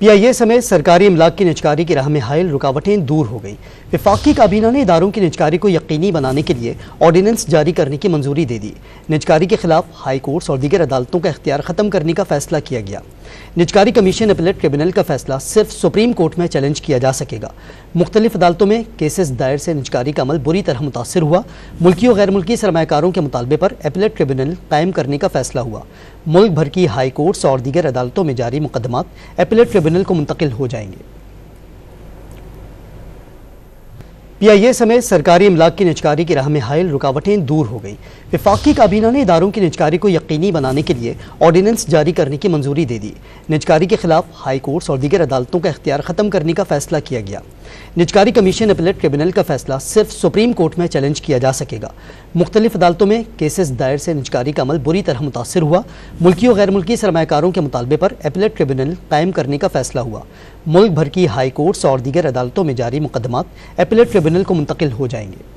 PIA समेत सरकारी इमलाक की निजकारी की राह में हायल रुकावटें दूर हो गई। वफाकी काबीना ने इदारों की निजकारी को यकीनी बनाने के लिए ऑर्डिनेंस जारी करने की मंजूरी दे दी। निजकारी के खिलाफ हाई कोर्ट्स और दीगर अदालतों का इख्तियार ख़त्म करने का फैसला किया गया। निजकारी कमीशन अपीलेट ट्रिब्यूनल का फैसला सिर्फ सुप्रीम कोर्ट में चैलेंज किया जा सकेगा। मुख्तलिफ अदालतों में केसेस दायर से निजकारी का अमल बुरी तरह मुतासर हुआ। मुल्की और गैर मुल्की सरमायाकारों के मुतालबे पर अपीलेट ट्रिब्यूनल कायम करने का फैसला हुआ। मुल्क भर की हाई कोर्ट्स और दीगर अदालतों में जारी मुकदमात अपीलेट ट्रिब्यूनल को मुंतकिल हो जाएंगे। PIA समेत सरकारी इमलाक की निजकारी की राह में हायल रुकावटें दूर हो गई। वफाकी काबीना ने इदारों की निजकारी को यकीनी बनाने के लिए ऑर्डिनेंस जारी करने की मंजूरी दे दी। निजकारी के खिलाफ हाई कोर्ट्स और दीगर अदालतों का इख्तियार ख़त्म करने का फैसला किया गया। निजकारी कमीशन अपीलेट ट्रिब्यूनल का फैसला सिर्फ सुप्रीम कोर्ट में चैलेंज किया जा सकेगा। मुख्तलिफ अदालतों में केसेस दायर से निजकारी का अमल बुरी तरह मुतासर हुआ। मुल्की और गैर मुल्की सरमायाकारों के मुतालबे पर अपीलेट ट्रिब्यूनल कायम करने का फैसला हुआ। मुल्क भर की हाई कोर्ट्स और दीगर अदालतों में जारी मुकदमात अपीलेट ट्रिब्यूनल को मुंतकिल हो जाएंगे।